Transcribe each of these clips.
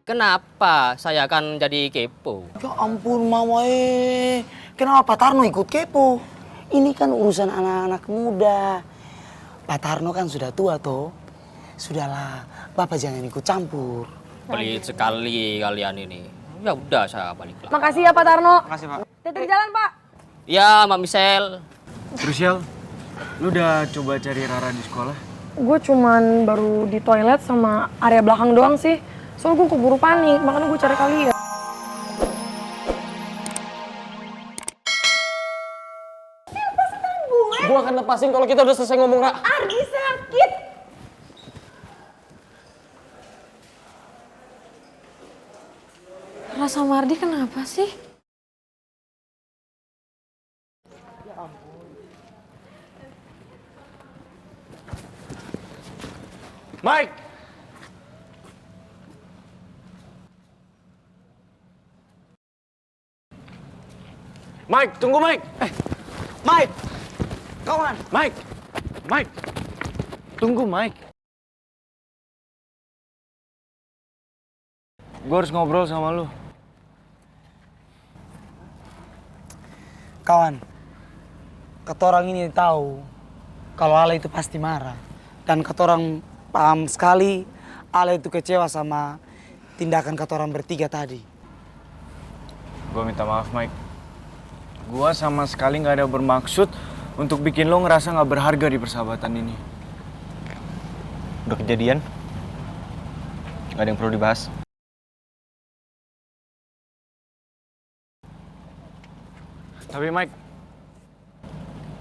Kenapa saya akan jadi kepo? Ya ampun Mama kenapa Pak Tarno ikut kepo? Ini kan urusan anak-anak muda. Pak Tarno kan sudah tua toh. Sudahlah, Bapak jangan ikut campur. Pelit sekali kalian ini. Ya udah saya balik lagi. Makasih ya Pak Tarno. Makasih Pak. Hati-hati jalan Pak. Ya Mbak Michelle. Crucial, lu udah coba cari Rara di sekolah? Gue cuman baru di toilet sama area belakang doang sih. Soalnya gue keburu panik, makanya gue cari kalian. Gue akan lepasin kalau kita udah selesai ngomong, Ra. Ardi sakit. Rasa Mardi kenapa sih? Mike! Mike, tunggu Mike! Mike! Kawan! Mike! Mike! Tunggu Mike! Gue harus ngobrol sama lu. Kawan, ketorang ini tahu kalau Ale itu pasti marah. Dan ketorang paham sekali Ale itu kecewa sama tindakan ketorang bertiga tadi. Gue minta maaf Mike. Gue sama sekali gak ada bermaksud untuk bikin lo ngerasa gak berharga di persahabatan ini. Udah kejadian, gak ada yang perlu dibahas. Tapi Mike,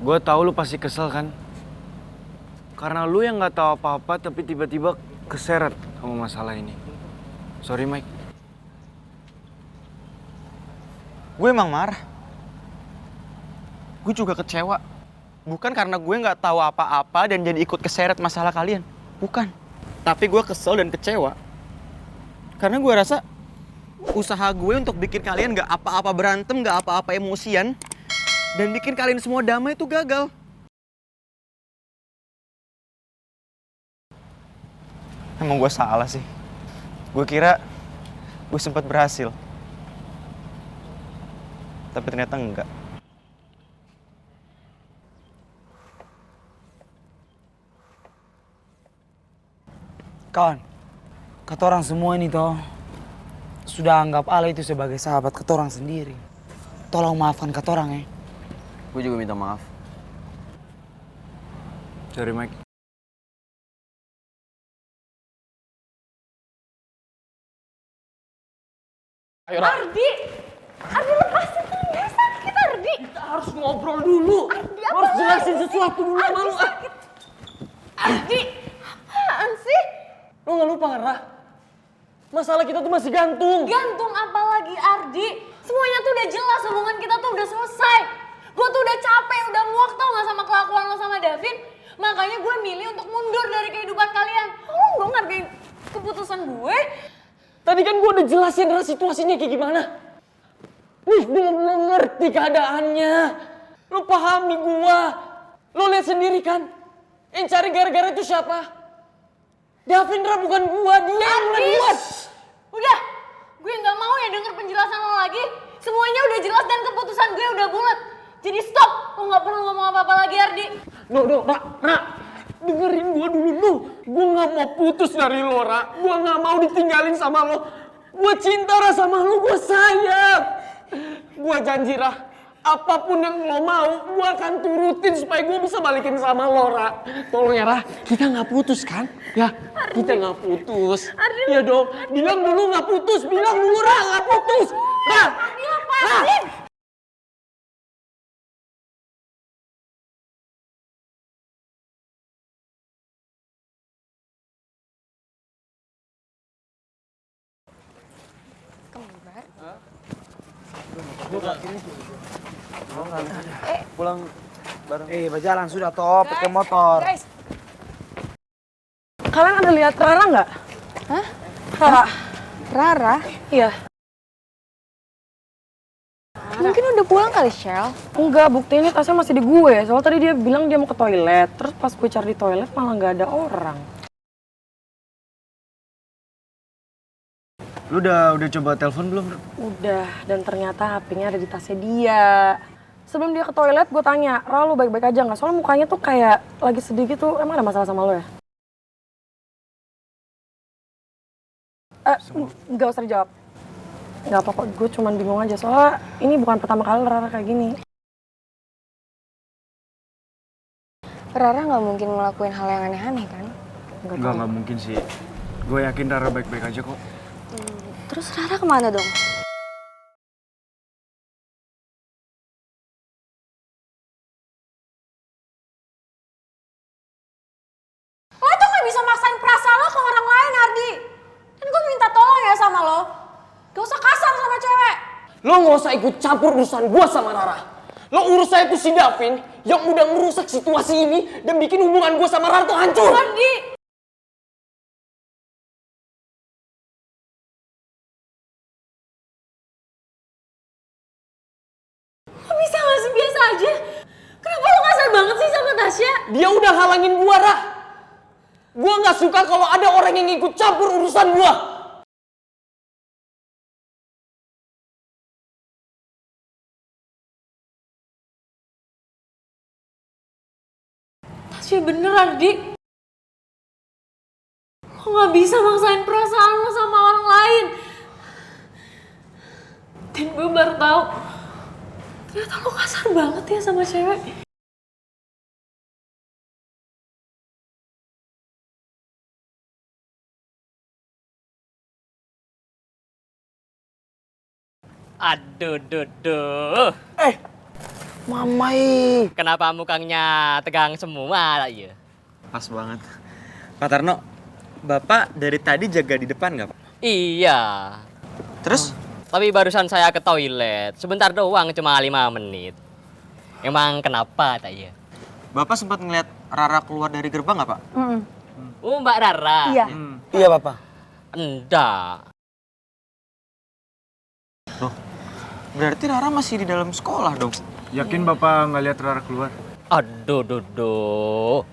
gue tahu lu pasti kesel kan? Karena lu yang gak tahu apa-apa tapi tiba-tiba keseret sama masalah ini. Sorry Mike. Gue emang marah. Gue juga kecewa. Bukan karena gue nggak tahu apa-apa dan jadi ikut keseret masalah kalian. Bukan. Tapi gue kesel dan kecewa. Karena gue rasa usaha gue untuk bikin kalian nggak apa-apa berantem, nggak apa-apa emosian, dan bikin kalian semua damai itu gagal. Emang gue salah sih. Gue kira gue sempat berhasil. Tapi ternyata enggak. Kawan, ketorang semua ini toh sudah anggap Ale itu sebagai sahabat ketorang sendiri. Tolong maafkan ketorang ya. Gue juga minta maaf. Sorry Mike. Ayo, Ra. Ardi lepasin tuh, dia sakit Ardi. Kita harus ngobrol dulu. Ardi, Lu harus jelasin sesuatu dulu sama lu. Ardi, apaan sih? Lu gak lupa kan, Ra? Masalah kita tuh masih gantung. Gantung apa lagi Ardi? Semuanya tuh udah jelas, hubungan kita tuh udah selesai. Gue tuh udah capek, udah muak tau gak sama kelakuan lo sama Davin. Makanya gue milih untuk mundur dari kehidupan kalian. Lo dong hargain keputusan gue. Tadi kan gue udah jelasin, Ra, situasinya kayak gimana. Nih, belum lo ngerti keadaannya. Lo pahami gue. Lo lihat sendiri kan. Yang cari gara-gara itu siapa? Davin, Ra, bukan gue. Dia yang mulai buat. Udah, gue gak mau ya denger penjelasan lo lagi. Semuanya udah jelas dan keputusan gue udah bulat. Jadi stop, lo gak perlu ngomong apa-apa lagi Ardi. No, Ra, dengerin gue dulu, lu. Gue gak mau putus dari lo, Ra. Gue gak mau ditinggalin sama lo. Gue cinta, Ra, sama lo, gue sayang. Gue janji, Ra, apapun yang lo mau, gue akan turutin supaya gue bisa balikin sama lo, Ra. Tolong ya, Ra, kita gak putus kan? Ya, kita gak putus. Iya dong, bilang dulu gak putus, bilang dulu, Ra, gak putus. Ra, Ra. Pulang bareng. Berjalan sudah toh, pakai motor. Guys, kalian ada lihat Rara nggak? Hah? Rara? Rara? Iya. Mungkin udah pulang kali, Shell. Enggak, buktinya tasnya masih di gue. Soalnya tadi dia bilang dia mau ke toilet. Terus pas gue cari di toilet malah nggak ada orang. Lu udah coba telepon belum? Udah, dan ternyata HP-nya ada di tasnya dia. Sebelum dia ke toilet, gue tanya, Ra, lu baik-baik aja nggak? Soalnya mukanya tuh kayak lagi sedih gitu. Emang ada masalah sama lo ya? Nggak usah dijawab. Nggak apa-apa, gue cuman bingung aja. Soalnya ini bukan pertama kali Rara kayak gini. Rara nggak mungkin ngelakuin hal yang aneh-aneh kan? Nggak mungkin sih. Gue yakin Rara baik-baik aja kok. Terus Rara kemana dong? Lo tuh gak bisa maksain perasaan lo ke orang lain, Ardi. Kan gue minta tolong ya sama lo. Gak usah kasar sama cewek. Lo nggak usah ikut campur urusan gue sama Rara. Lo urus saya tuh si Davin yang udah ngerusak situasi ini dan bikin hubungan gue sama Rara tuh hancur. Ardi. Lo bisa gak sih biasa aja? Kenapa lo kasar banget sih sama Tasya? Dia udah halangin gue, Ra. Gue nggak suka kalau ada orang yang ikut campur urusan gue. Tasya bener, Ardi. Lo gak bisa maksain perasaan lo sama orang lain. Dan gue baru tahu ternyata lo kasar banget ya sama cewek. Aduh, duh. Mamai. Kenapa mukanya tegang semua lah ya? Pas banget. Pak Tarno, Bapak dari tadi jaga di depan nggak, Pak? Iya. Terus? Tapi barusan saya ke toilet. Sebentar doang, cuma 5 menit. Emang kenapa tak ya? Bapak sempat ngeliat Rara keluar dari gerbang nggak, Pak? Oh, Mbak Rara. Iya. Iya, Bapak. Enggak. Loh, berarti Rara masih di dalam sekolah dong? Yakin Bapak nggak lihat Rara keluar? Aduh, duh.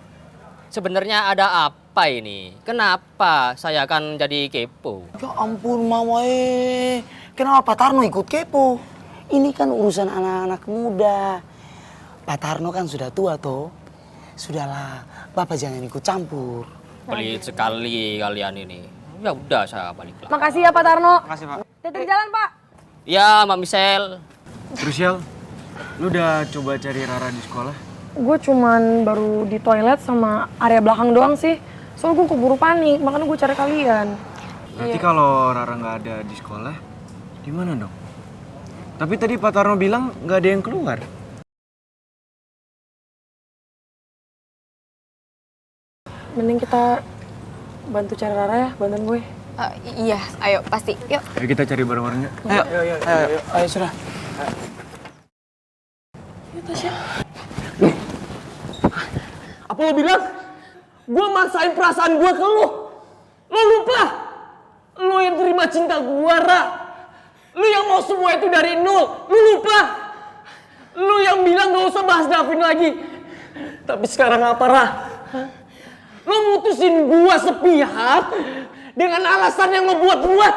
Sebenarnya ada apa ini? Kenapa saya kan jadi kepo? Ya ampun, Mamai. Kenapa Pak Tarno ikut kepo? Ini kan urusan anak-anak muda. Pak Tarno kan sudah tua toh. Sudahlah, Bapak jangan ikut campur. Pelit sekali kalian ini. Ya udah, saya balik lah. Makasih ya Pak Tarno. Makasih, Pak. Hati-hati di jalan, Pak. Ya, Mbak Michelle. Terus Yal, lu udah coba cari Rara di sekolah? Gue cuman baru di toilet sama area belakang doang sih. Soalnya gue keburu panik, makanya gue cari kalian. Berarti kalau Rara nggak ada di sekolah, di mana dong? Tapi tadi Pak Tarno bilang nggak ada yang keluar. Mending kita bantu cari Rara ya, bantuin gue. Iya, ayo pasti. Yuk. Ayo kita cari bareng-bareng yuk. Ayo sudah. Apa lo bilang? Gue maksain perasaan gue ke lo. Lo lupa? Lo yang terima cinta gue, Ra. Lo yang mau semua itu dari nol. Lo lupa? Lo yang bilang gak usah bahas Davin lagi. Tapi sekarang apa, Ra? Lo mutusin gue sepihak dengan alasan yang lo buat-buat.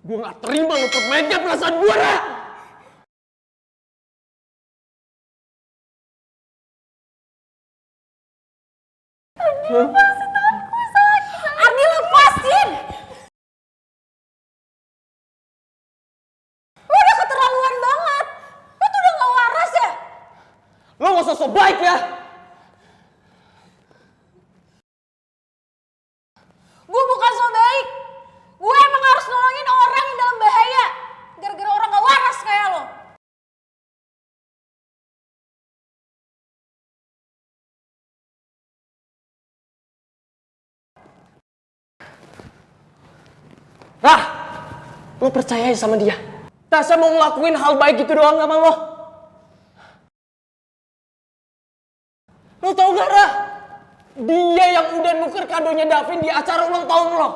Gue gak terima lo permainkan perasaan gue, Ra. Ardi, lepasin! Lo udah keterlaluan banget. Lo tuh udah gak waras ya? Lo gak usah so baik ya. Gue bukan so baik. Gue emang harus nolongin orang yang dalam bahaya. Gara-gara orang gak waras kayak lo. Rah, lo percaya aja sama dia. Tasya mau ngelakuin hal baik itu doang sama lo. Lo tau gak, Rah? Dia yang udah nuker kadonya Davin di acara ulang tahun lo.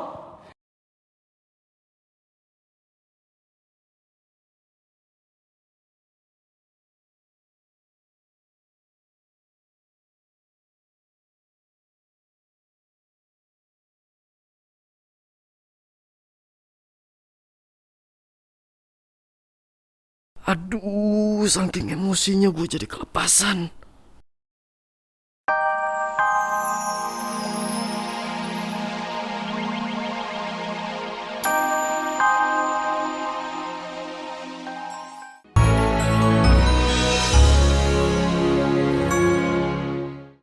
Aduh, saking emosinya gue jadi kelepasan.